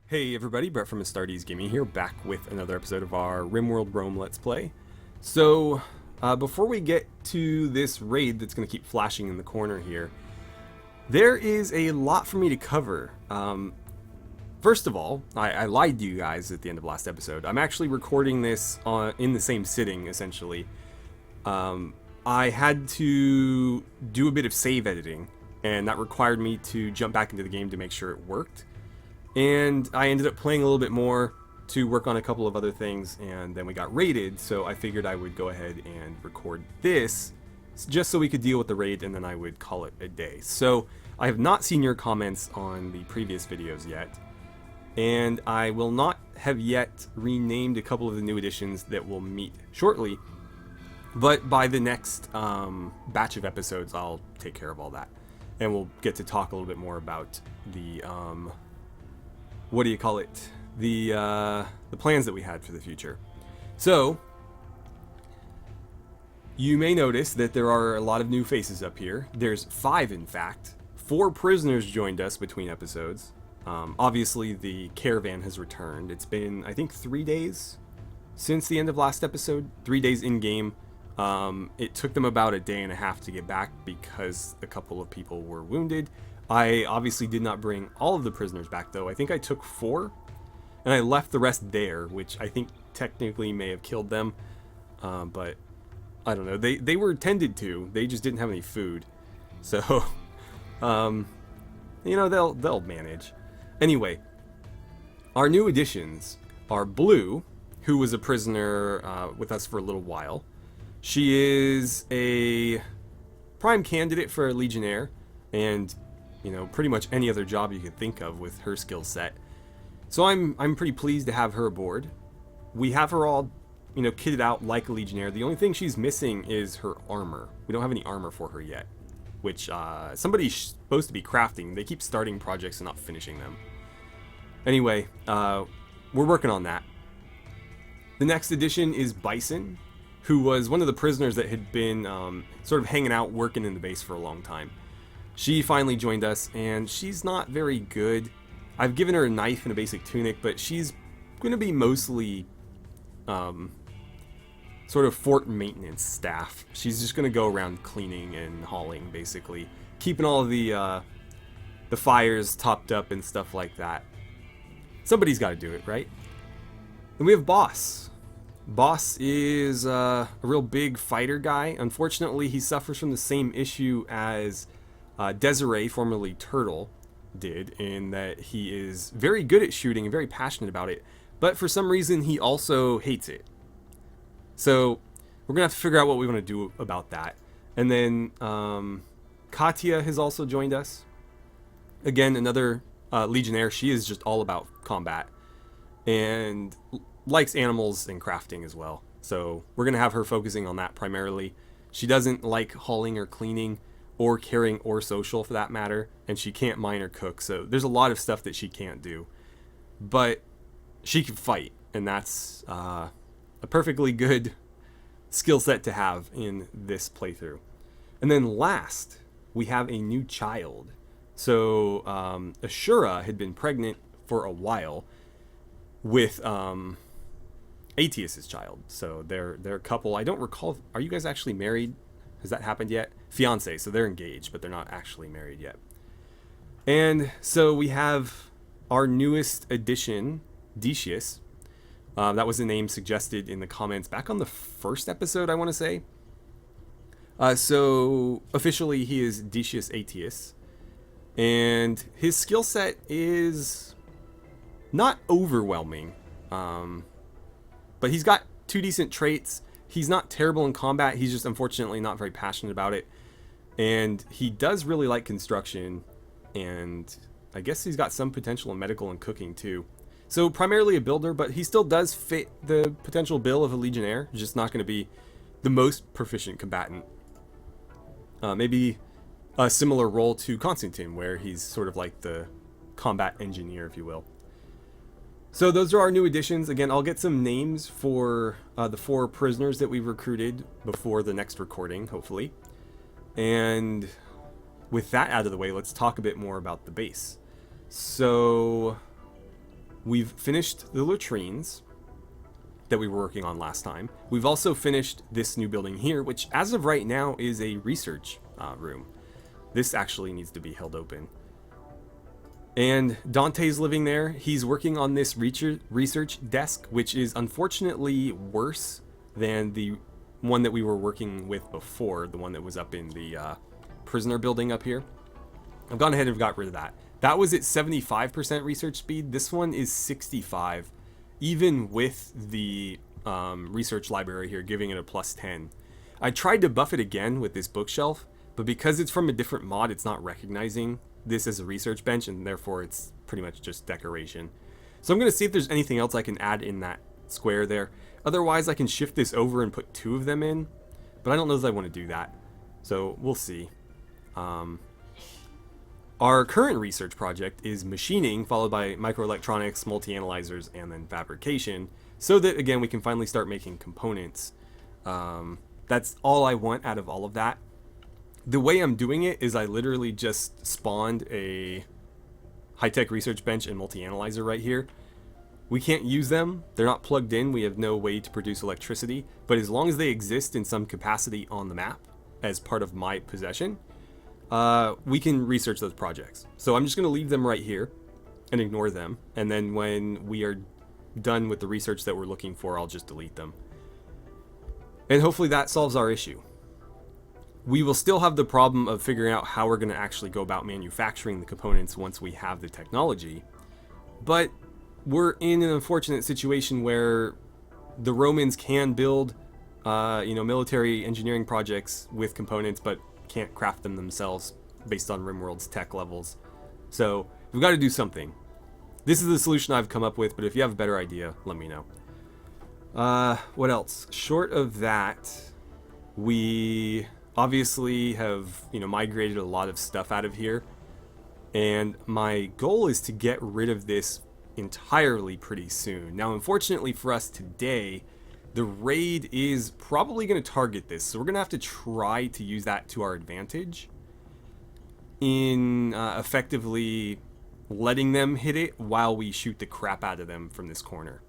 Hey everybody, Brett from AstartesGaming here, back with another episode of our RimWorld Rome Let's Play. So, before we get to this raid that's going to keep flashing in the corner here, there is a lot for me to cover. First of all, I lied to you guys at the end of last episode. I'm actually recording this in the same sitting, essentially. I had to do a bit of save editing, and that required me to jump back into the game to make sure it worked. And I ended up playing a little bit more to work on a couple of other things, and then we got raided, so I figured I would go ahead and record this just so we could deal with the raid, and then I would call it a day. So I have not seen your comments on the previous videos yet, and I will not have yet renamed a couple of the new additions that will meet shortly, but by the next batch of episodes I'll take care of all that, and we'll get to talk a little bit more about the what do you call it? The plans that we had for the future. So, you may notice that there are a lot of new faces up here. There's 5, in fact. 4 prisoners joined us between episodes. Obviously, the caravan has returned. It's been, I think, 3 days since the end of last episode. 3 days in-game. It took them about a day and a half to get back because a couple of people were wounded. I obviously did not bring all of the prisoners back, though. I think I took 4, and I left the rest there, which I think technically may have killed them, but I don't know. They were tended to. They just didn't have any food, so you know, they'll manage. Anyway, our new additions are Blue, who was a prisoner with us for a little while. She is a prime candidate for a legionnaire, and you know, pretty much any other job you could think of with her skill set. So I'm pretty pleased to have her aboard. We have her all, you know, kitted out like a legionnaire. The only thing she's missing is her armor. We don't have any armor for her yet, which somebody's supposed to be crafting. They keep starting projects and not finishing them. Anyway, we're working on that. The next addition is Bison, who was one of the prisoners that had been sort of hanging out, working in the base for a long time. She finally joined us, and she's not very good. I've given her a knife and a basic tunic, but she's going to be mostly sort of fort maintenance staff. She's just going to go around cleaning and hauling, basically. Keeping all of the fires topped up and stuff like that. Somebody's got to do it, right? Then we have Boss. Boss is a real big fighter guy. Unfortunately, he suffers from the same issue as Desiree, formerly Turtle, did, in that he is very good at shooting and very passionate about it, but for some reason he also hates it. So we're gonna have to figure out what we want to do about that. And then Katya has also joined us. Again, another legionnaire. She is just all about combat and likes animals and crafting as well. So we're gonna have her focusing on that primarily. She doesn't like hauling or cleaning, or carrying, or social for that matter, and she can't mine or cook, so there's a lot of stuff that she can't do. But she can fight, and that's a perfectly good skill set to have in this playthrough. And then last, we have a new child. So Ashura had been pregnant for a while with Aetius's child, so they're a couple. I don't recall, are you guys actually married? Has that happened yet? Fiance, so they're engaged, but they're not actually married yet. And so we have our newest addition, Decius. That was the name suggested in the comments back on the first episode, I want to say. So officially he is Decius Aetius. And his skill set is not overwhelming. But he's got 2 decent traits. He's not terrible in combat, he's just unfortunately not very passionate about it. And he does really like construction, and I guess he's got some potential in medical and cooking too. So primarily a builder, but he still does fit the potential bill of a legionnaire, just not going to be the most proficient combatant. Maybe a similar role to Constantine, where he's sort of like the combat engineer, if you will. So those are our new additions. Again, I'll get some names for the 4 prisoners that we've recruited before the next recording, hopefully. And with that out of the way, let's talk a bit more about the base. So We've finished the latrines that we were working on last time. We've also finished this new building here, which as of right now is a research room. This actually needs to be held open. And Dante's living there. He's working on this research desk, which is unfortunately worse than the one that we were working with before, the one that was up in the prisoner building up here. I've gone ahead and got rid of that. That was at 75% research speed. This one is 65, even with the research library here giving it a +10. I tried to buff it again with this bookshelf, but because it's from a different mod, it's not recognizing this as a research bench, and therefore it's pretty much just decoration. So I'm going to see if there's anything else I can add in that square there. Otherwise, I can shift this over and put 2 of them in, but I don't know if I want to do that. So we'll see. Our current research project is machining, followed by microelectronics, multi-analyzers, and then fabrication, so that, again, we can finally start making components. That's all I want out of all of that. The way I'm doing it is I literally just spawned a high-tech research bench and multi-analyzer right here. We can't use them. They're not plugged in. We have no way to produce electricity. But as long as they exist in some capacity on the map as part of my possession, we can research those projects. So I'm just going to leave them right here and ignore them. And then when we are done with the research that we're looking for, I'll just delete them. And hopefully that solves our issue. We will still have the problem of figuring out how we're going to actually go about manufacturing the components once we have the technology. But we're in an unfortunate situation where the Romans can build, military engineering projects with components, but can't craft them themselves based on RimWorld's tech levels. So we've got to do something. This is the solution I've come up with, but if you have a better idea, let me know. What else? Short of that, we obviously have, migrated a lot of stuff out of here. And my goal is to get rid of this entirely pretty soon. Now, unfortunately for us today, the raid is probably going to target this. So we're going to have to try to use that to our advantage in effectively letting them hit it while we shoot the crap out of them from this corner.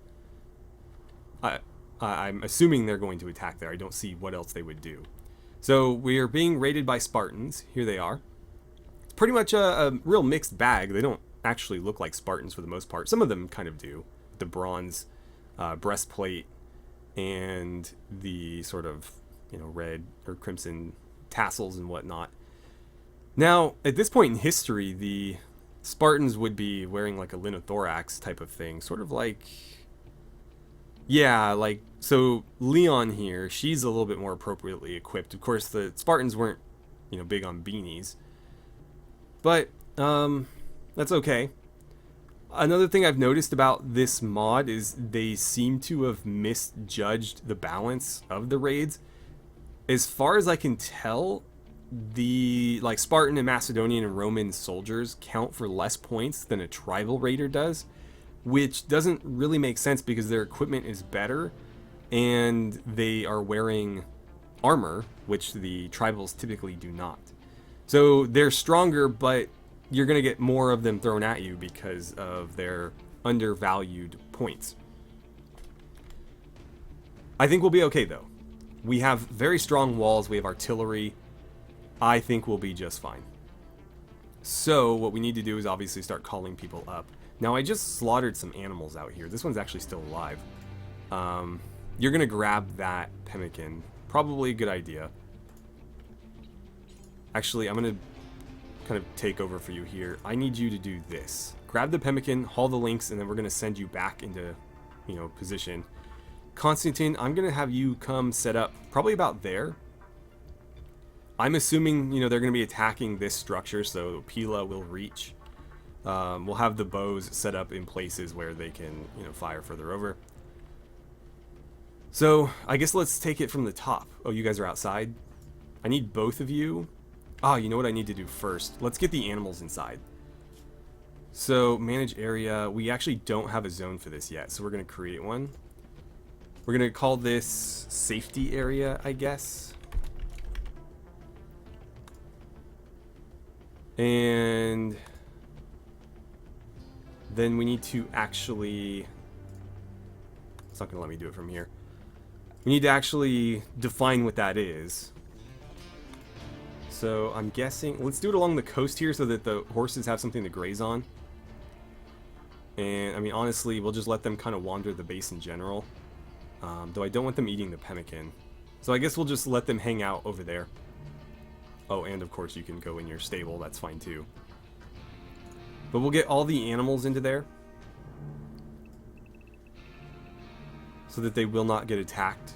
I'm assuming they're going to attack there. I don't see what else they would do. So we are being raided by Spartans. Here they are. It's pretty much a real mixed bag. They don't actually look like Spartans for the most part. Some of them kind of do. The bronze breastplate and the sort of, red or crimson tassels and whatnot. Now, at this point in history, the Spartans would be wearing like a linothorax type of thing. Sort of like... Yeah, like, so Leon here, she's a little bit more appropriately equipped. Of course, the Spartans weren't, big on beanies. But, that's okay. Another thing I've noticed about this mod is they seem to have misjudged the balance of the raids. As far as I can tell, the, Spartan and Macedonian and Roman soldiers count for less points than a tribal raider does, which doesn't really make sense because their equipment is better and they are wearing armor, which the tribals typically do not. So they're stronger, but you're going to get more of them thrown at you because of their undervalued points. I think we'll be okay though. We have very strong walls, we have artillery. I think we'll be just fine. So what we need to do is obviously start calling people up. Now, I just slaughtered some animals out here. This one's actually still alive. You're going to grab that pemmican. Probably a good idea. Actually, I'm going to kind of take over for you here. I need you to do this. Grab the pemmican, haul the links, and then we're going to send you back into, position. Constantine, I'm going to have you come set up probably about there. I'm assuming, they're going to be attacking this structure, so Pila will reach. We'll have the bows set up in places where they can, fire further over. So, I guess let's take it from the top. Oh, you guys are outside? I need both of you. Oh, you know what I need to do first? Let's get the animals inside. So, manage area. We actually don't have a zone for this yet, so we're going to create one. We're going to call this safety area, I guess. then we need to actually... It's not going to let me do it from here. We need to actually define what that is. So I'm guessing... Let's do it along the coast here so that the horses have something to graze on. And, I mean, honestly, we'll just let them kind of wander the base in general. Though I don't want them eating the pemmican. So I guess we'll just let them hang out over there. Oh, and of course you can go in your stable. That's fine too. But we'll get all the animals into there. So that they will not get attacked.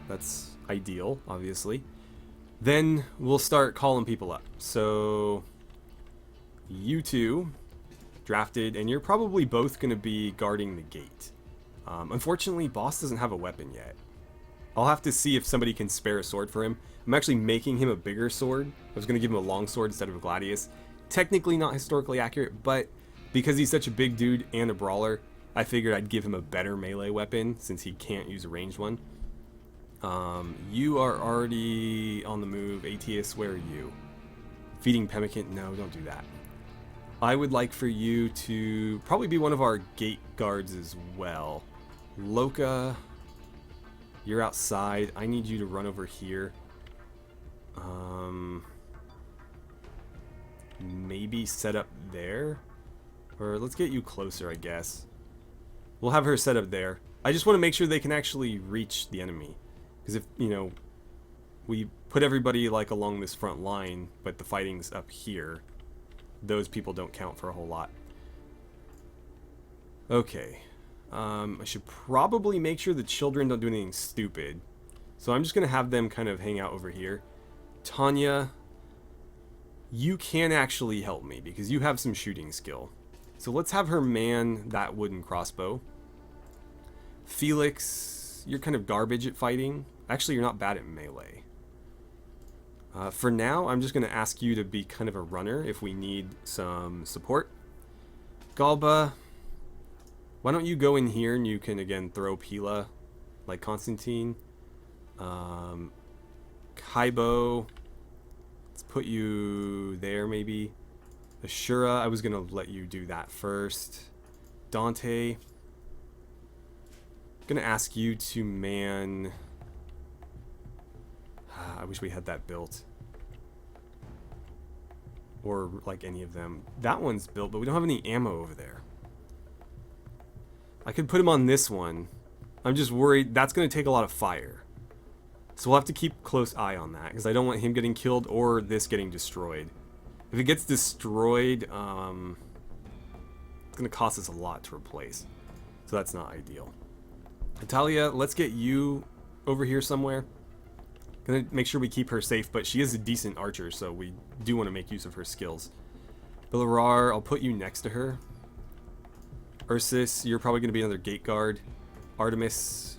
That's ideal, obviously. Then we'll start calling people up. So you two drafted, and you're probably both going to be guarding the gate. Unfortunately, boss doesn't have a weapon yet. I'll have to see if somebody can spare a sword for him. I'm actually making him a bigger sword. I was going to give him a long sword instead of a gladius. Technically not historically accurate, but because he's such a big dude and a brawler, I figured I'd give him a better melee weapon since he can't use a ranged one. You are already on the move. ATS, where are you? Feeding pemmican? No, don't do that. I would like for you to probably be one of our gate guards as well. Loka, you're outside. I need you to run over here. Maybe set up there? Or let's get you closer, I guess. We'll have her set up there. I just want to make sure they can actually reach the enemy. Because if, you know, we put everybody like along this front line, but the fighting's up here, those people don't count for a whole lot. Okay. I should probably make sure the children don't do anything stupid. So I'm just going to have them kind of hang out over here. Tanya, you can actually help me because you have some shooting skill. So let's have her man that wooden crossbow. Felix, you're kind of garbage at fighting. Actually, you're not bad at melee. For now, I'm just going to ask you to be kind of a runner if we need some support. Galba, why don't you go in here and you can, again, throw Pila like Constantine. Kaibo, let's put you there maybe. Ashura, I was going to let you do that first. Dante, going to ask you to man... I wish we had that built. Or like any of them. That one's built, but we don't have any ammo over there. I could put him on this one. I'm just worried that's going to take a lot of fire. So we'll have to keep close eye on that, because I don't want him getting killed or this getting destroyed. If it gets destroyed, it's going to cost us a lot to replace. So that's not ideal. Natalia, let's get you over here somewhere. Gonna make sure we keep her safe, but she is a decent archer, so we do want to make use of her skills. Bilarar, I'll put you next to her. Ursus, you're probably going to be another gate guard. Artemis,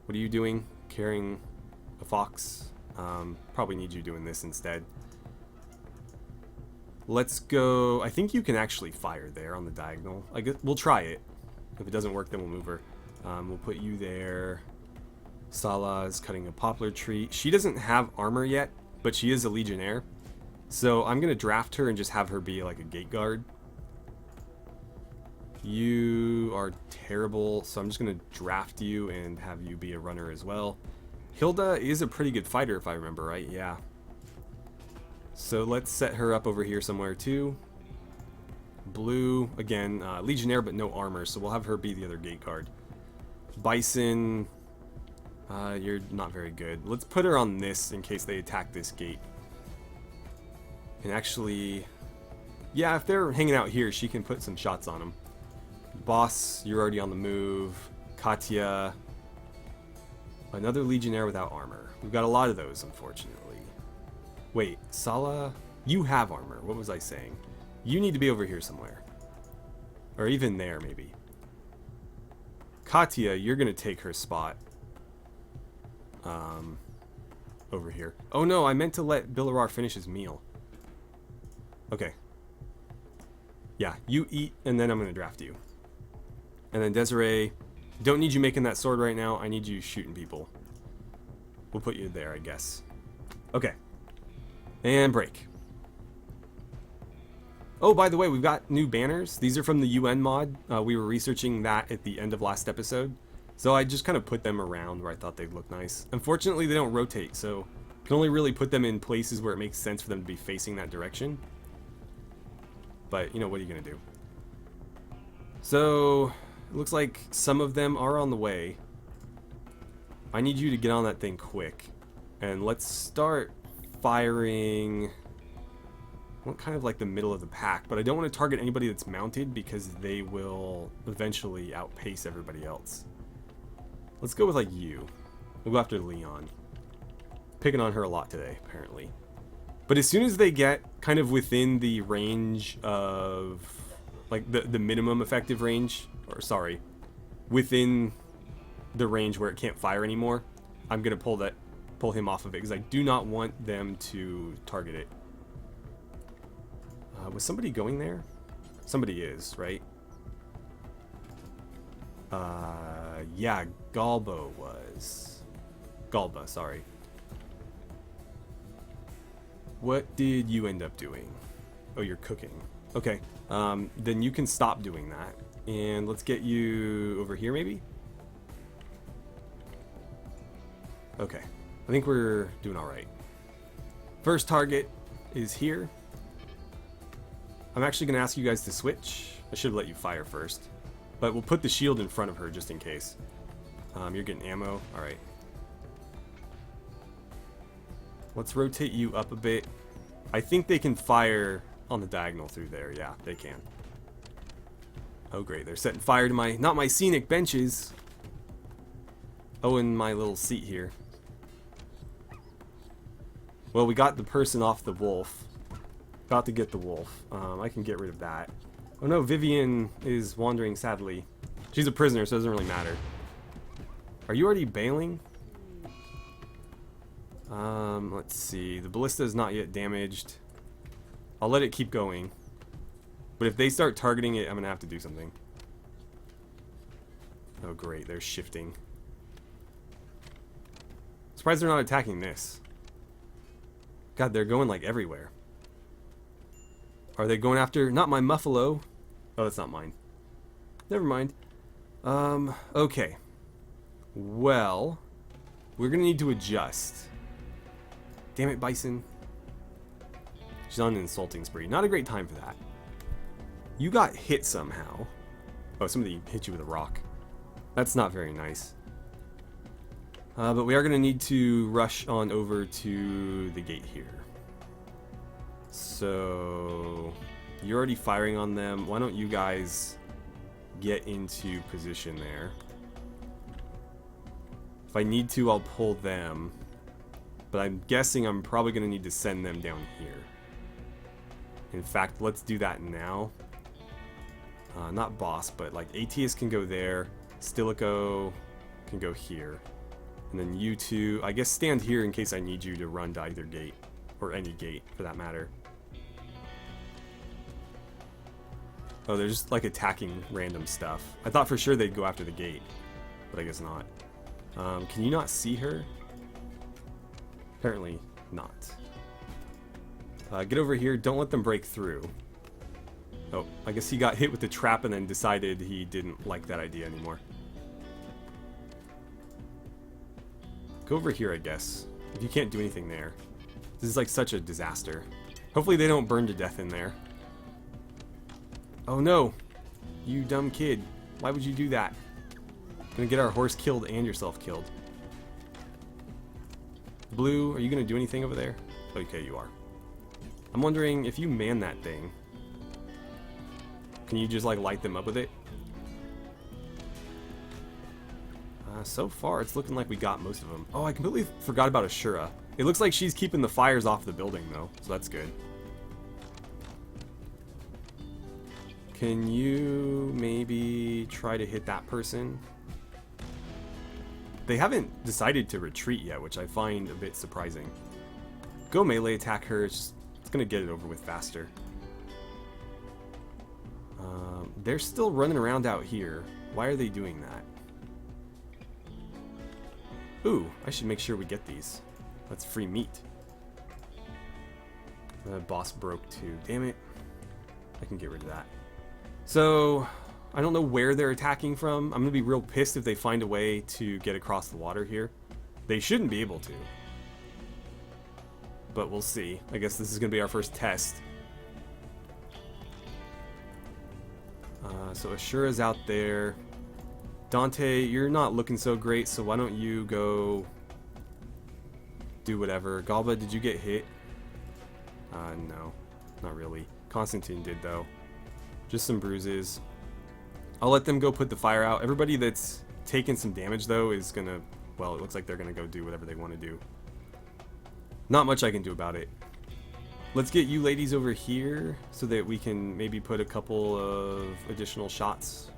what are you doing? Carrying a fox? Probably need you doing this instead. Let's go. I think you can actually fire there on the diagonal. I guess we'll try it. If it doesn't work, then we'll move her. We'll put you there. Sala is cutting a poplar tree. She doesn't have armor yet, but she is a legionnaire. So I'm going to draft her and just have her be like a gate guard. You are terrible, so I'm just going to draft you and have you be a runner as well. Hilda is a pretty good fighter if I remember right, yeah. So let's set her up over here somewhere too. Blue, again, legionnaire but no armor, so we'll have her be the other gate guard. Bison... you're not very good. Let's put her on this in case they attack this gate. And actually, yeah, if they're hanging out here, she can put some shots on them. Boss, you're already on the move. Katya, another legionnaire without armor. We've got a lot of those, unfortunately. Wait, Sala, you have armor. What was I saying? You need to be over here somewhere. Or even there, maybe. Katya, you're going to take her spot. Over here. Oh no, I meant to let Bilarar finish his meal. Okay. Yeah, you eat, and then I'm going to draft you. And then Desiree, don't need you making that sword right now. I need you shooting people. We'll put you there, I guess. Okay. And break. Oh, by the way, we've got new banners. These are from the UN mod. We were researching that at the end of last episode. So I just kind of put them around where I thought they'd look nice. Unfortunately, they don't rotate, so you can only really put them in places where it makes sense for them to be facing that direction. But, you know, what are you going to do? So, it looks like some of them are on the way. I need you to get on that thing quick. And let's start firing... I want kind of like the middle of the pack, but I don't want to target anybody that's mounted because they will eventually outpace everybody else. Let's go with like you. We'll go after Leon. Picking on her a lot today, apparently. But as soon as they get kind of within the range of, like the minimum effective range, or sorry, within the range where it can't fire anymore, I'm gonna pull him off of it because I do not want them to target it. Was somebody going there? Somebody is, right? Yeah, Galbo was. Galba, sorry. What did you end up doing? Oh, you're cooking. Okay, then you can stop doing that. And let's get you over here, maybe? Okay, I think we're doing alright. First target is here. I'm actually going to ask you guys to switch. I should have let you fire first. But we'll put the shield in front of her just in case. You're getting ammo. Alright. Let's rotate you up a bit. I think they can fire on the diagonal through there. Yeah, they can. Oh great, they're setting fire to my, not my scenic benches. Oh, and my little seat here. Well, we got the person off the wolf. About to get the wolf. I can get rid of that. Oh no, Vivian is wandering sadly. She's a prisoner, so it doesn't really matter. Are you already bailing? Let's see. The ballista is not yet damaged. I'll let it keep going. But if they start targeting it, I'm gonna have to do something. Oh great, they're shifting. Surprised they're not attacking this. God, they're going like everywhere. Are they going after... Not my Muffalo. Oh, that's not mine. Never mind. Okay. Well, we're gonna need to adjust. Damn it, Bison. She's on an insulting spree. Not a great time for that. You got hit somehow. Oh, somebody hit you with a rock. That's not very nice. But we are gonna need to rush on over to the gate here. So, you're already firing on them. Why don't you guys get into position there? If I need to, I'll pull them. But I'm guessing I'm probably going to need to send them down here. In fact, let's do that now. Not boss, but like ATS can go there. Stilico can go here. And then you two, I guess stand here in case I need you to run to either gate. Or any gate, for that matter. Oh, they're just like attacking random stuff. I thought for sure they'd go after the gate, but I guess not. Can you not see her? Apparently not. Get over here, don't let them break through. Oh, I guess he got hit with the trap and then decided he didn't like that idea anymore. Go over here, I guess. If you can't do anything there. This is like such a disaster. Hopefully they don't burn to death in there. Oh no! You dumb kid. Why would you do that? Gonna get our horse killed and yourself killed. Blue, are you gonna do anything over there? Okay, you are. I'm wondering if you man that thing. Can you just like light them up with it? So far it's looking like we got most of them. Oh, I completely forgot about Ashura. It looks like she's keeping the fires off the building though, so that's good. Can you maybe try to hit that person? They haven't decided to retreat yet, which I find a bit surprising. Go melee attack her, it's gonna get it over with faster. They're still running around out here. Why are they doing that? Ooh, I should make sure we get these. That's free meat. The boss broke too. Damn it. I can get rid of that. So, I don't know where they're attacking from. I'm going to be real pissed if they find a way to get across the water here. They shouldn't be able to. But we'll see. I guess this is going to be our first test. So Ashura's out there. Dante, you're not looking so great, so why don't you go do whatever. Galba, did you get hit? No, not really. Constantine did, though. Just some bruises. I'll let them go put the fire out. Everybody that's taken some damage, though, is gonna... Well, it looks like they're gonna go do whatever they want to do. Not much I can do about it. Let's get you ladies over here so that we can maybe put a couple of additional shots.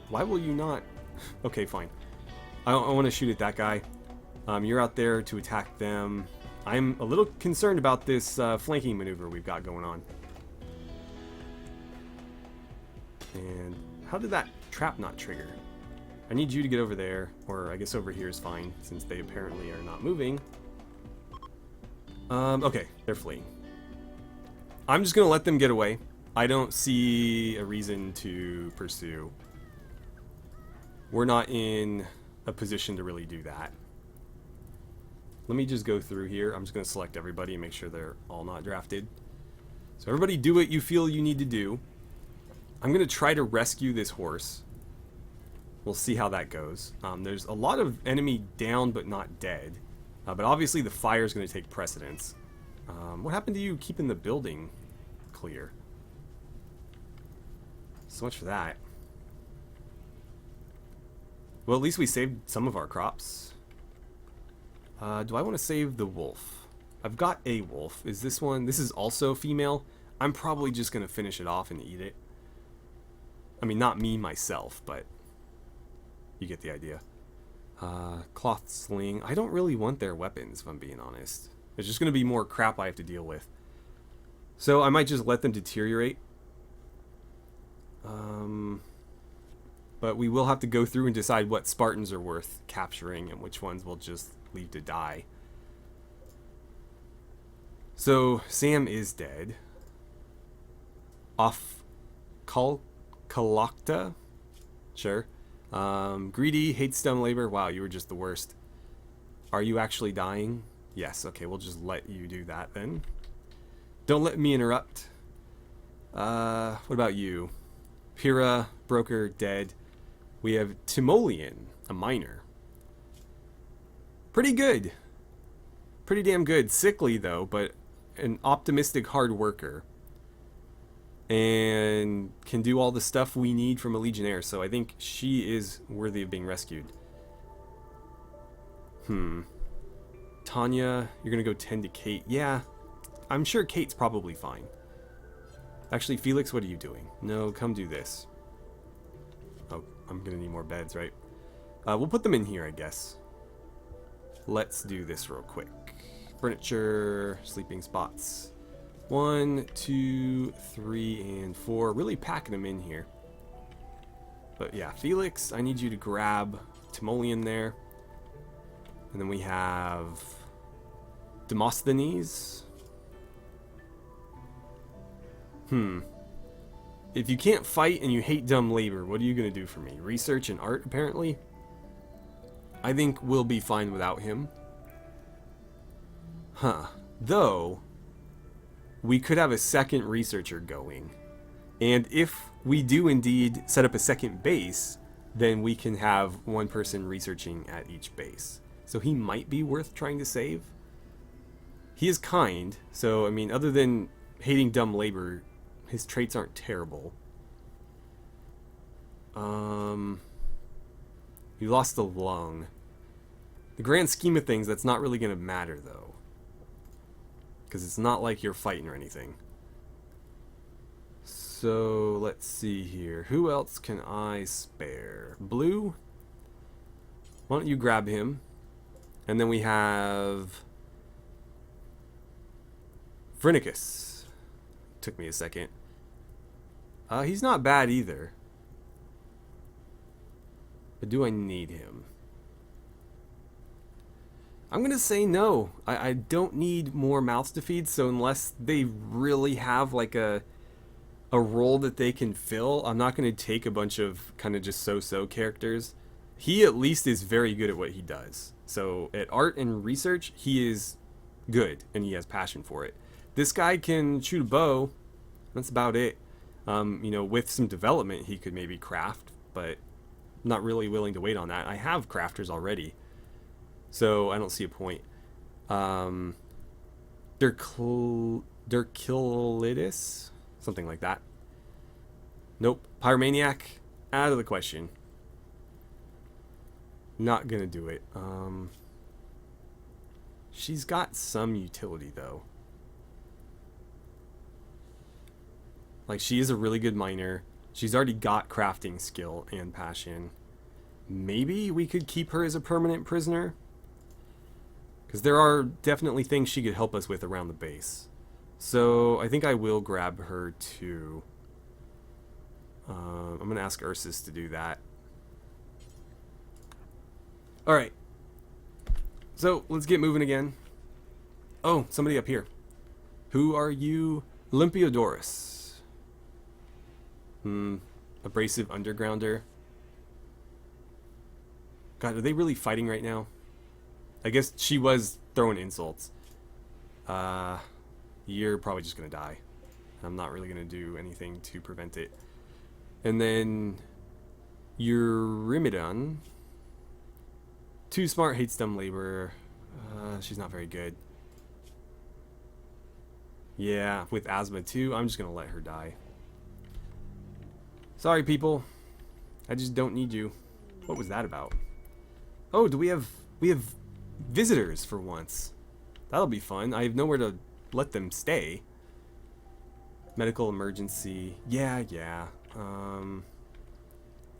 Why will you not? Okay, fine. I want to shoot at that guy. You're out there to attack them. I'm a little concerned about this flanking maneuver we've got going on. And how did that trap not trigger? I need you to get over there, or I guess over here is fine, since they apparently are not moving. Okay, they're fleeing. I'm just going to let them get away. I don't see a reason to pursue. We're not in a position to really do that. Let me just go through here. I'm just going to select everybody and make sure they're all not drafted. So everybody do what you feel you need to do. I'm going to try to rescue this horse. We'll see how that goes. There's a lot of enemy down but not dead. But obviously the fire is going to take precedence. What happened to you keeping the building clear? So much for that. Well, at least we saved some of our crops. Do I want to save the wolf? I've got a wolf. Is this one? This is also female. I'm probably just going to finish it off and eat it. I mean, not me myself, but you get the idea. Cloth sling. I don't really want their weapons, if I'm being honest. There's just going to be more crap I have to deal with. So I might just let them deteriorate. But we will have to go through and decide what Spartans are worth capturing and which ones we'll just leave to die. So Sam is dead. Off Kalakta? Sure. Greedy, hates dumb labor. Wow, you were just the worst. Are you actually dying? Yes, okay, we'll just let you do that then. Don't let me interrupt. What about you? Pyrrha, broker, dead. We have Timoleon, a miner. Pretty good. Pretty damn good. Sickly, though, but an optimistic hard worker. And can do all the stuff we need from a legionnaire, so I think she is worthy of being rescued. Tanya, you're gonna go tend to Kate. Yeah, I'm sure Kate's probably fine. Actually, Felix, what are you doing? No, come do this. Oh, I'm gonna need more beds, right? We'll put them in here, I guess. Let's do this real quick. Furniture, sleeping spots. 1, 2, 3, and 4. Really packing them in here. But yeah, Felix, I need you to grab Timoleon there. And then we have Demosthenes. If you can't fight and you hate dumb labor, what are you going to do for me? Research and art, apparently? I think we'll be fine without him. Though, we could have a second researcher going. And if we do indeed set up a second base, then we can have one person researching at each base. So he might be worth trying to save. He is kind, so I mean, other than hating dumb labor, his traits aren't terrible. He lost a lung. The grand scheme of things, that's not really going to matter, though. Because it's not like you're fighting or anything. So, let's see here. Who else can I spare? Blue? Why don't you grab him? And then we have Phrynicus. Took me a second. He's not bad either. But do I need him? I'm going to say no. I don't need more mouths to feed, so unless they really have like a a role that they can fill. I'm not going to take a bunch of kind of just so-so characters. He at least is very good at what he does. So at art and research, he is good and he has passion for it. This guy can shoot a bow. That's about it. You know, with some development, he could maybe craft, but I'm not really willing to wait on that. I have crafters already, so I don't see a point. Derkilidis? Something like that. Nope. Pyromaniac? Out of the question. Not gonna do it. She's got some utility, though. Like, she is a really good miner. She's already got crafting skill and passion. Maybe we could keep her as a permanent prisoner? Because there are definitely things she could help us with around the base. So I think I will grab her too. I'm going to ask Ursus to do that. Alright. So let's get moving again. Oh, somebody up here. Who are you? Olympiodorus. Abrasive Undergrounder. God, are they really fighting right now? I guess she was throwing insults. You're probably just gonna die. I'm not really gonna do anything to prevent it. And then Eurymedon. Too smart, hates dumb labor. She's not very good. Yeah, with asthma too, I'm just gonna let her die. Sorry, people. I just don't need you. What was that about? Oh, we have visitors for once. That'll be fun. I have nowhere to let them stay. Medical emergency. Yeah.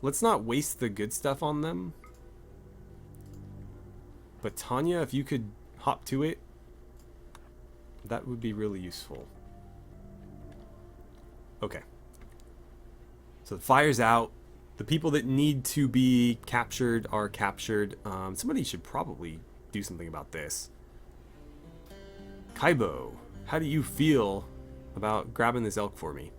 Let's not waste the good stuff on them. But Tanya, if you could hop to it, that would be really useful. Okay. So the fire's out. The people that need to be captured are captured. Somebody should probably do something about this. Kaibo, how do you feel about grabbing this elk for me?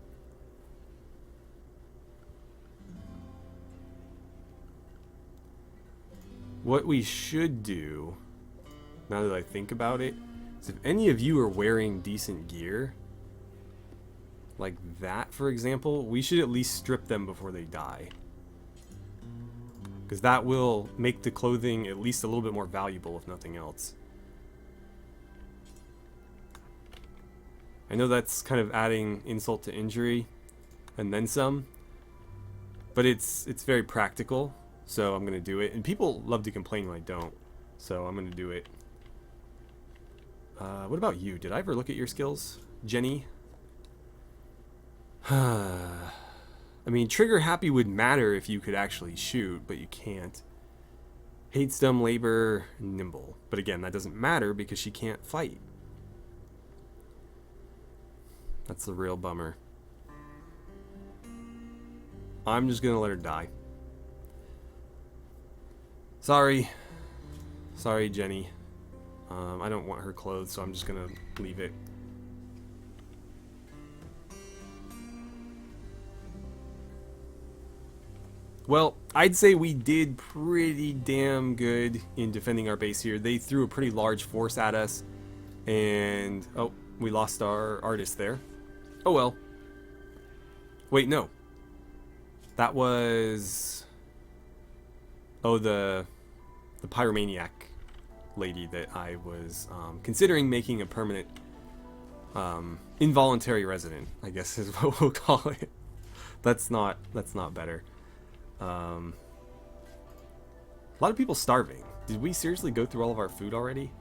What we should do, now that I think about it, is if any of you are wearing decent gear, like that, for example, we should at least strip them before they die. Because that will make the clothing at least a little bit more valuable, if nothing else. I know that's kind of adding insult to injury, and then some. But it's very practical, so I'm going to do it. And people love to complain when I don't, so I'm going to do it. What about you? Did I ever look at your skills? Jenny? I mean, trigger happy would matter if you could actually shoot, but you can't. Hates dumb labor, nimble. But again, that doesn't matter because she can't fight. That's the real bummer. I'm just gonna let her die. Sorry. Sorry, Jenny. I don't want her clothes, so I'm just gonna leave it. Well, I'd say we did pretty damn good in defending our base here. They threw a pretty large force at us, and oh, we lost our artist there. Oh well. Wait, no. That was the pyromaniac lady that I was considering making a permanent involuntary resident, I guess is what we'll call it. That's not better. A lot of people starving. Did we seriously go through all of our food already?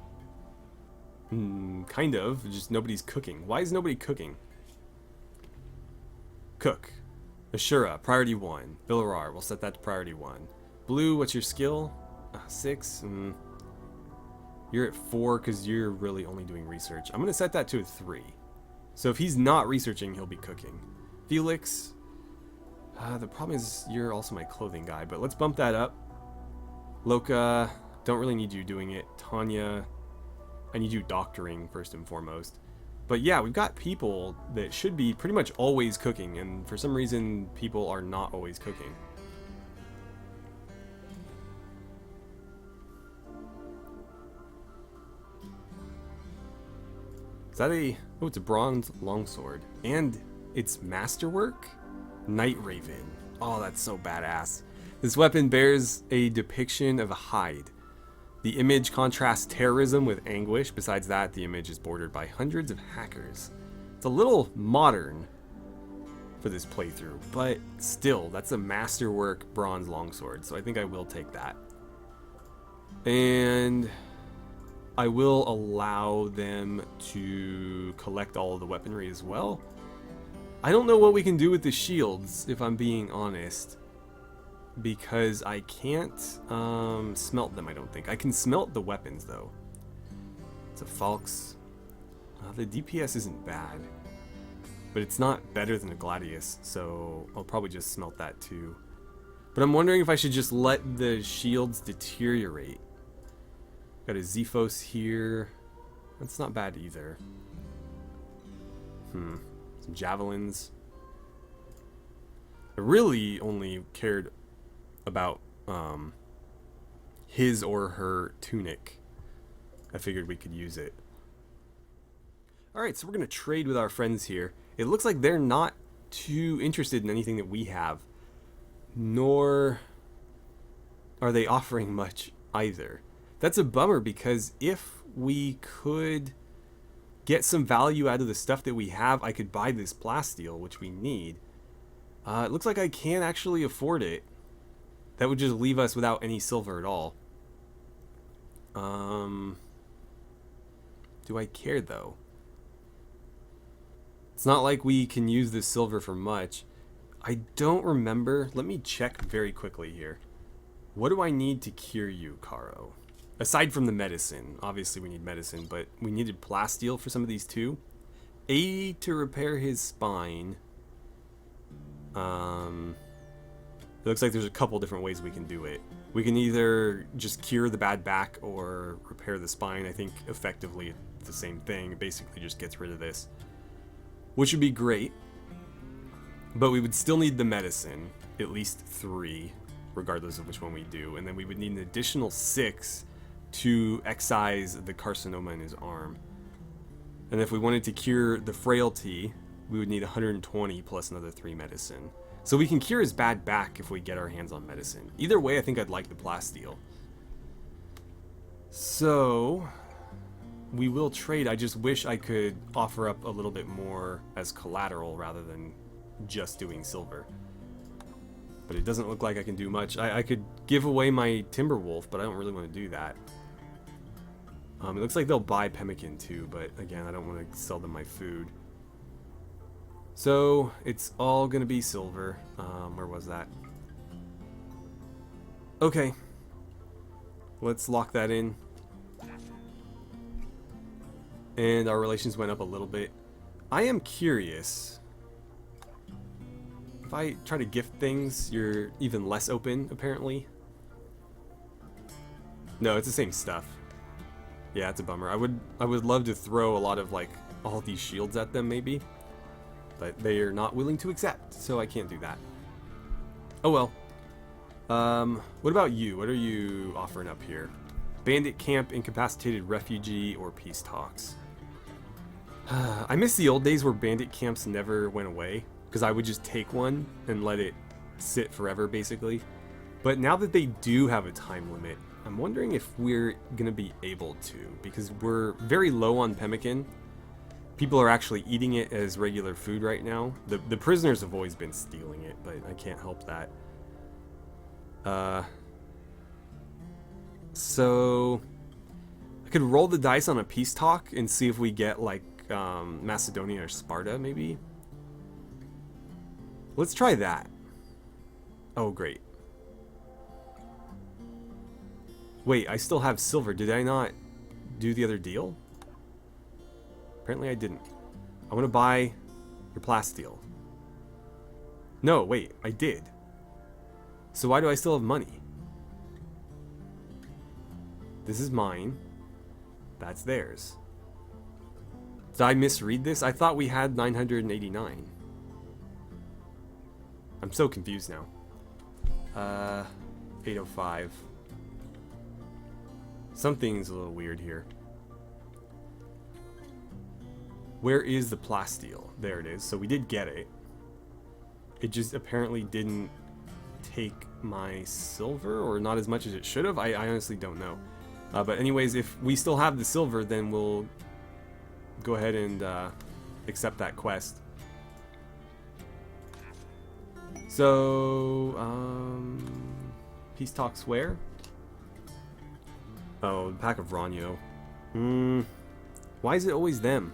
Kind of. Just nobody's cooking. Why is nobody cooking? Cook. Ashura, priority 1. Villarar, we'll set that to priority 1. Blue, what's your skill? 6. You're at 4 because you're really only doing research. I'm going to set that to a 3. So if he's not researching, he'll be cooking. Felix... the problem is you're also my clothing guy, but let's bump that up. Loka, don't really need you doing it. Tanya, I need you doctoring first and foremost. But yeah, we've got people that should be pretty much always cooking, and for some reason, people are not always cooking. Is that a... Oh, it's a bronze longsword. And it's masterwork? Night Raven. Oh, that's so badass. This weapon bears a depiction of a hide. The image contrasts terrorism with anguish. Besides that, the image is bordered by hundreds of hackers. It's a little modern for this playthrough, but still, that's a masterwork bronze longsword, so I think I will take that. And I will allow them to collect all of the weaponry as well. I don't know what we can do with the shields, if I'm being honest, because I can't smelt them, I don't think. I can smelt the weapons, though. It's a Falx. The DPS isn't bad, but it's not better than a Gladius, so I'll probably just smelt that too. But I'm wondering if I should just let the shields deteriorate. Got a Zephos here. That's not bad either. Some javelins. I really only cared about his or her tunic. I figured we could use it. Alright, so we're going to trade with our friends here. It looks like they're not too interested in anything that we have. Nor are they offering much either. That's a bummer, because if we could get some value out of the stuff that we have, I could buy this plasteel, which we need. It looks like I can't actually afford it. That would just leave us without any silver at all. Do I care, though? It's not like we can use this silver for much. I don't remember. Let me check very quickly here. What do I need to cure you, Caro? Aside from the medicine. Obviously we need medicine, but we needed plasteel for some of these too. 80 to repair his spine. It looks like there's a couple different ways we can do it. We can either just cure the bad back or repair the spine. I think effectively it's the same thing. It basically just gets rid of this, which would be great. But we would still need the medicine, at least 3, regardless of which one we do. And then we would need an additional 6 to excise the carcinoma in his arm. And if we wanted to cure the frailty, we would need 120 plus another 3 medicine. So we can cure his bad back if we get our hands on medicine. Either way, I think I'd like the plasteel. So we will trade. I just wish I could offer up a little bit more as collateral rather than just doing silver. But it doesn't look like I can do much. I could give away my Timberwolf, but I don't really want to do that. It looks like they'll buy pemmican too, but again, I don't want to sell them my food. So it's all gonna be silver. Where was that? Okay, let's lock that in. And our relations went up a little bit. I am curious. If I try to gift things, you're even less open, apparently. No, it's the same stuff. Yeah, it's a bummer. I would love to throw a lot of like all these shields at them maybe, but they are not willing to accept, so I can't do that. Oh well. What about you? What are you offering up here? Bandit camp, incapacitated refugee, or peace talks? I miss the old days where bandit camps never went away, because I would just take one and let it sit forever basically. But now that they do have a time limit, I'm wondering if we're gonna be able to, because we're very low on pemmican. People are actually eating it as regular food right now. The prisoners have always been stealing it, but I can't help that. So I could roll the dice on a peace talk and see if we get like Macedonia or Sparta maybe. Let's try that. Oh great. Wait, I still have silver. Did I not do the other deal? Apparently I didn't. I want to buy your plasteel. No, wait, I did. So why do I still have money? This is mine. That's theirs. Did I misread this? I thought we had 989. I'm so confused now. 805. Something's a little weird here. Where is the plasteel? There it is. So we did get it. It just apparently didn't take my silver, or not as much as it should have. I honestly don't know. But anyways, if we still have the silver, then we'll go ahead and accept that quest. So, peace talks where? Oh, the pack of Ranyo. Why is it always them?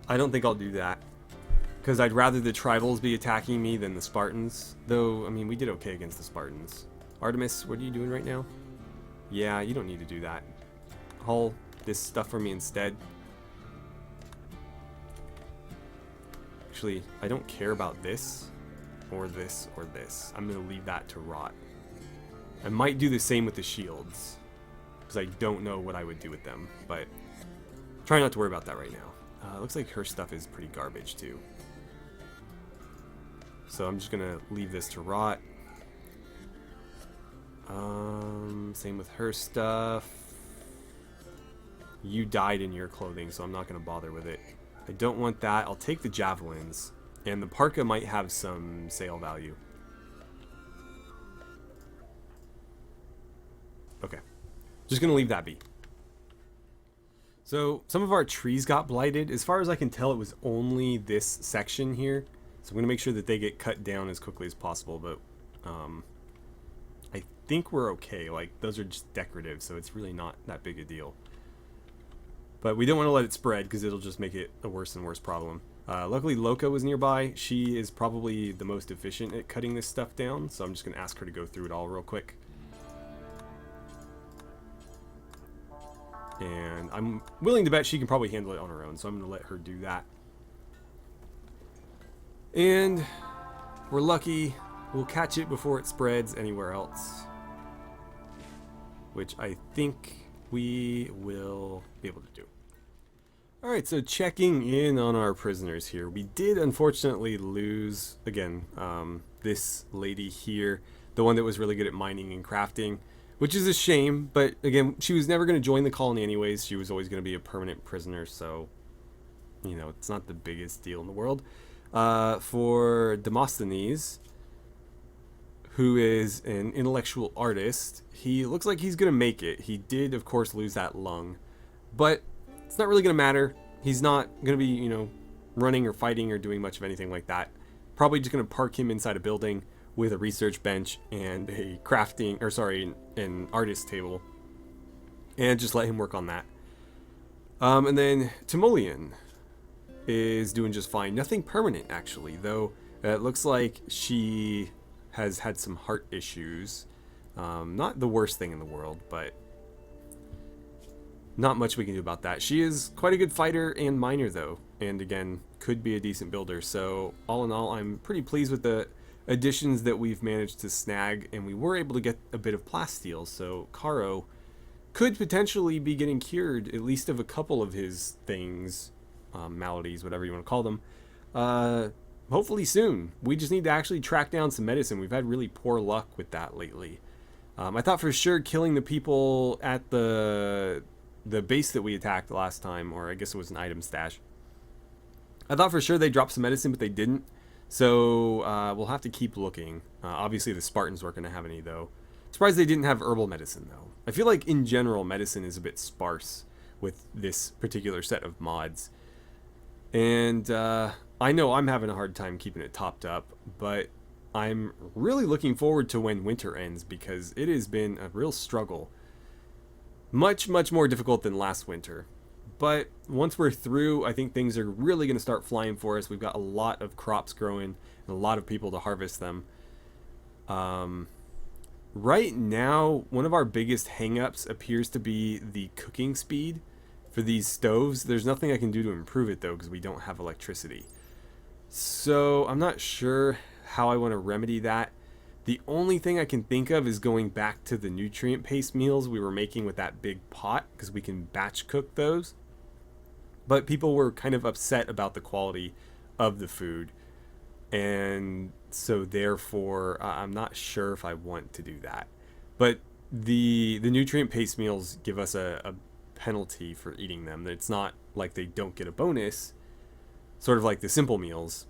I don't think I'll do that. Because I'd rather the tribals be attacking me than the Spartans. Though, I mean, we did okay against the Spartans. Artemis, what are you doing right now? Yeah, you don't need to do that. Haul this stuff for me instead. Actually, I don't care about this, or this, or this. I'm going to leave that to rot. I might do the same with the shields, because I don't know what I would do with them, but try not to worry about that right now. Looks like her stuff is pretty garbage too. So I'm just going to leave this to rot. Same with her stuff. You died in your clothing, so I'm not going to bother with it. I don't want that. I'll take the javelins, and the parka might have some sale value. Okay. Just going to leave that be. So, some of our trees got blighted. As far as I can tell, it was only this section here. So I'm going to make sure that they get cut down as quickly as possible, but I think we're okay. Like, those are just decorative, so it's really not that big a deal. But we don't want to let it spread, because it'll just make it a worse and worse problem. Luckily, Loka was nearby. She is probably the most efficient at cutting this stuff down, so I'm just going to ask her to go through it all real quick. And I'm willing to bet she can probably handle it on her own, so I'm going to let her do that. And we're lucky we'll catch it before it spreads anywhere else, which I think we will be able to do. Alright, so checking in on our prisoners here. We did unfortunately lose, again, this lady here, the one that was really good at mining and crafting, which is a shame, but again, she was never going to join the colony anyways. She was always going to be a permanent prisoner, so, you know, it's not the biggest deal in the world. For Demosthenes, who is an intellectual artist, he looks like he's going to make it. He did, of course, lose that lung, but it's not really going to matter. He's not going to be, you know, running or fighting or doing much of anything like that. Probably just going to park him inside a building with a research bench and a crafting, or sorry, an artist table, and just let him work on that. And then Timoleon is doing just fine. Nothing permanent, actually, though. It looks like she has had some heart issues. Not the worst thing in the world, but not much we can do about that. She is quite a good fighter and miner, though, and again, could be a decent builder. So all in all, I'm pretty pleased with the additions that we've managed to snag, and we were able to get a bit of plasteel, so Caro could potentially be getting cured, at least of a couple of his things, maladies, whatever you want to call them, hopefully soon. We just need to actually track down some medicine. We've had really poor luck with that lately. I thought for sure killing the people at the base that we attacked last time, or I guess it was an item stash, I thought for sure they dropped some medicine, but they didn't. So we'll have to keep looking. Obviously the Spartans weren't going to have any, though. Surprised they didn't have herbal medicine, though. I feel like in general medicine is a bit sparse with this particular set of mods. And I know I'm having a hard time keeping it topped up, but I'm really looking forward to when winter ends, because it has been a real struggle. Much, much more difficult than last winter. But once we're through, I think things are really going to start flying for us. We've got a lot of crops growing and a lot of people to harvest them. Right now, one of our biggest hang-ups appears to be the cooking speed for these stoves. There's nothing I can do to improve it, though, because we don't have electricity. So I'm not sure how I want to remedy that. The only thing I can think of is going back to the nutrient paste meals we were making with that big pot, because we can batch cook those. But people were kind of upset about the quality of the food. And so therefore, I'm not sure if I want to do that. But the nutrient paste meals give us a penalty for eating them. It's not like they don't get a bonus, sort of like the simple meals.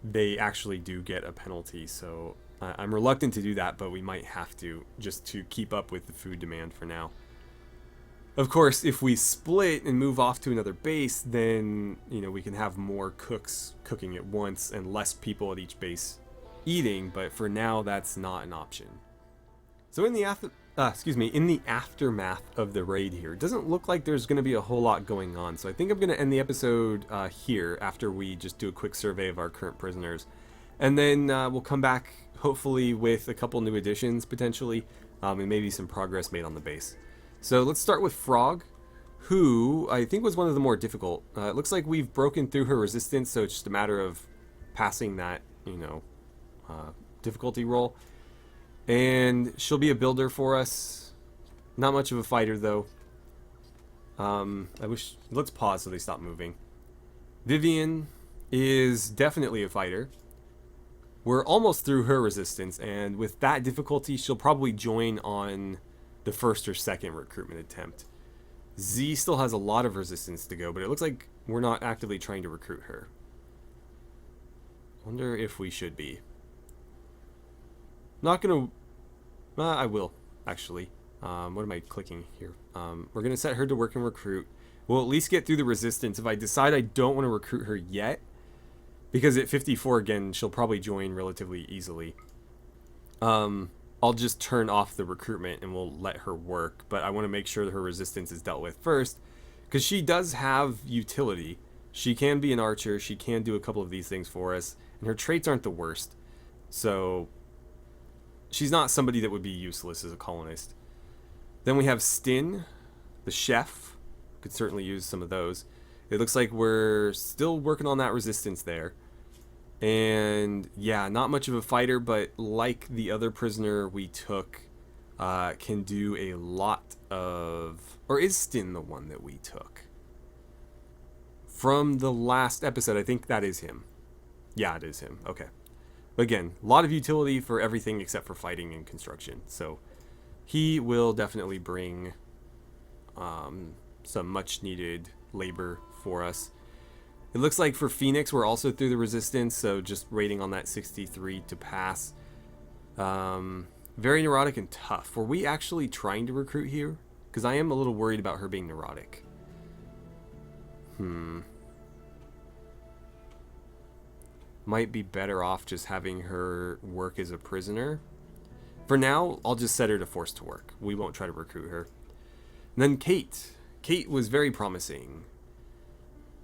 They actually do get a penalty. So I'm reluctant to do that, but we might have to, just to keep up with the food demand for now. Of course, if we split and move off to another base, then, you know, we can have more cooks cooking at once and less people at each base eating, but for now that's not an option. So in the aftermath of the raid here, it doesn't look like there's going to be a whole lot going on. So I think I'm going to end the episode here after we just do a quick survey of our current prisoners. And then we'll come back hopefully with a couple new additions potentially, and maybe some progress made on the base. So let's start with Frog, who I think was one of the more difficult. It looks like we've broken through her resistance, so it's just a matter of passing that, you know, difficulty roll. And she'll be a builder for us. Not much of a fighter, though. Let's pause so they stop moving. Vivian is definitely a fighter. We're almost through her resistance, and with that difficulty, she'll probably join on the first or second recruitment attempt. Z still has a lot of resistance to go, but it looks like we're not actively trying to recruit her. Wonder if we should be. Not gonna... I will, actually. What am I clicking here? We're gonna set her to work and recruit. We'll at least get through the resistance. If I decide I don't want to recruit her yet, because at 54 again, she'll probably join relatively easily. I'll just turn off the recruitment and we'll let her work, but I want to make sure that her resistance is dealt with first, because she does have utility. She can be an archer, she can do a couple of these things for us, and her traits aren't the worst. So she's not somebody that would be useless as a colonist. Then we have Stin, the chef. Could certainly use some of those. It looks like we're still working on that resistance there. And yeah, not much of a fighter, but like the other prisoner we took, can do a lot of... Or is Stin the one that we took? From the last episode, I think that is him. Yeah, it is him. Okay. Again, a lot of utility for everything except for fighting and construction. So he will definitely bring some much needed labor for us. It looks like for Phoenix, we're also through the resistance, so just rating on that 63 to pass. Very neurotic and tough. Were we actually trying to recruit here? Because I am a little worried about her being neurotic. Might be better off just having her work as a prisoner. For now, I'll just set her to force to work. We won't try to recruit her. And then Kate. Kate was very promising.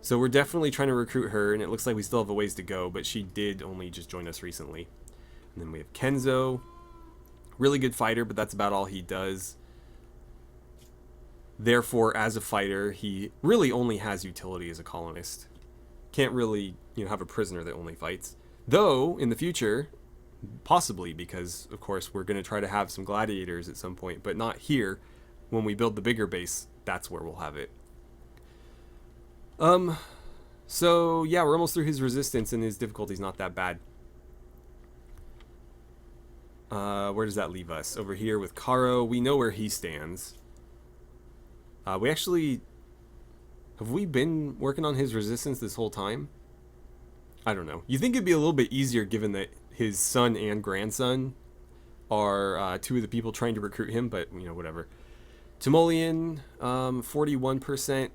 So we're definitely trying to recruit her, and it looks like we still have a ways to go, but she did only just join us recently. And then we have Kenzo. Really good fighter, but that's about all he does. Therefore, as a fighter, he really only has utility as a colonist. Can't really, you know, have a prisoner that only fights. Though, in the future, possibly, because, of course, we're going to try to have some gladiators at some point, but not here. When we build the bigger base, that's where we'll have it. So yeah, we're almost through his resistance and his difficulty's not that bad. Where does that leave us? Over here with Karo, we know where he stands. Have we been working on his resistance this whole time? I don't know. You think it'd be a little bit easier given that his son and grandson are two of the people trying to recruit him, but you know, whatever. Timoleon, 41%.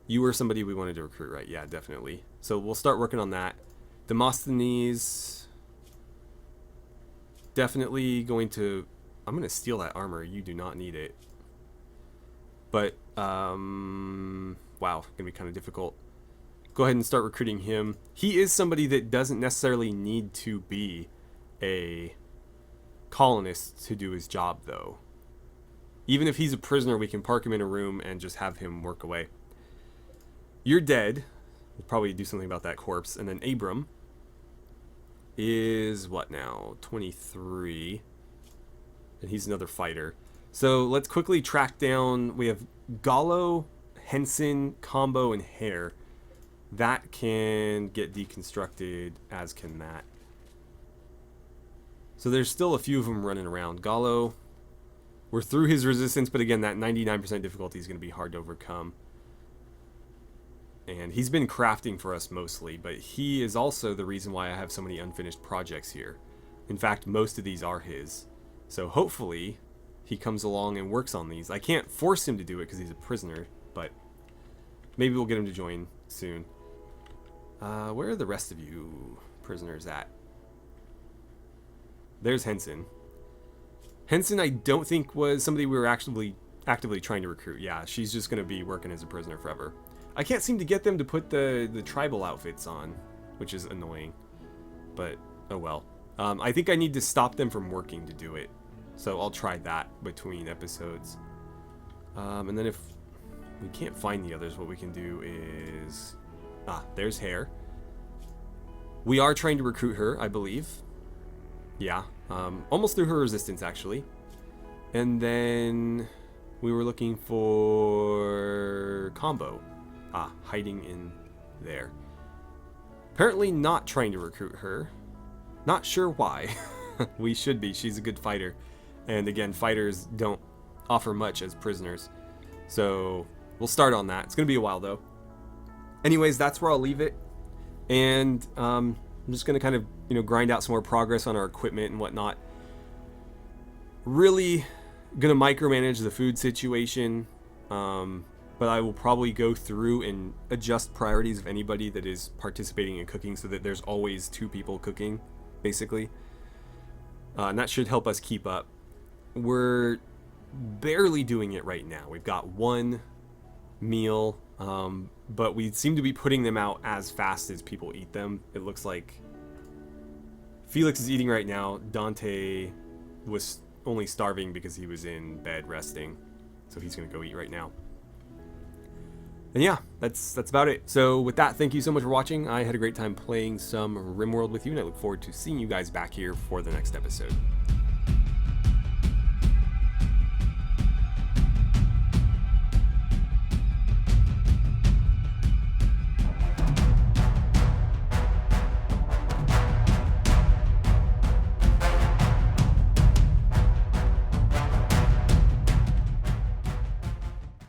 You were somebody we wanted to recruit, right? Yeah, definitely. So we'll start working on that. Demosthenes, definitely going to... I'm going to steal that armor. You do not need it. But, wow, going to be kind of difficult. Go ahead and start recruiting him. He is somebody that doesn't necessarily need to be a colonist to do his job, though. Even if he's a prisoner, we can park him in a room and just have him work away. You're dead. We'll probably do something about that corpse. And then Abram is what now? 23. And he's another fighter. So let's quickly track down. We have Gallo, Henson, Combo, and Hare. That can get deconstructed, as can that. So there's still a few of them running around. Gallo, we're through his resistance, but again, that 99% difficulty is going to be hard to overcome. And he's been crafting for us mostly, but he is also the reason why I have so many unfinished projects here. In fact, most of these are his. So hopefully he comes along and works on these. I can't force him to do it because he's a prisoner, but maybe we'll get him to join soon. Where are the rest of you prisoners at? There's Henson. Henson, I don't think was somebody we were actively trying to recruit. Yeah, she's just going to be working as a prisoner forever. I can't seem to get them to put the tribal outfits on, which is annoying. But, oh well. I think I need to stop them from working to do it. So I'll try that between episodes. And then if we can't find the others, what we can do is... there's Hare. We are trying to recruit her, I believe. Yeah, almost through her resistance, actually. And then we were looking for Combo. Hiding in there. Apparently not trying to recruit her. Not sure why. We should be. She's a good fighter. And again, fighters don't offer much as prisoners. So we'll start on that. It's going to be a while, though. Anyways, that's where I'll leave it. And I'm just going to kind of, grind out some more progress on our equipment and whatnot. Really going to micromanage the food situation. But I will probably go through and adjust priorities of anybody that is participating in cooking so that there's always 2 people cooking, basically. And that should help us keep up. We're barely doing it right now. We've got 1 meal, but we seem to be putting them out as fast as people eat them. It looks like Felix is eating right now. Dante was only starving because he was in bed resting, so he's going to go eat right now. And yeah, that's about it. So with that, thank you so much for watching. I had a great time playing some RimWorld with you, and I look forward to seeing you guys back here for the next episode.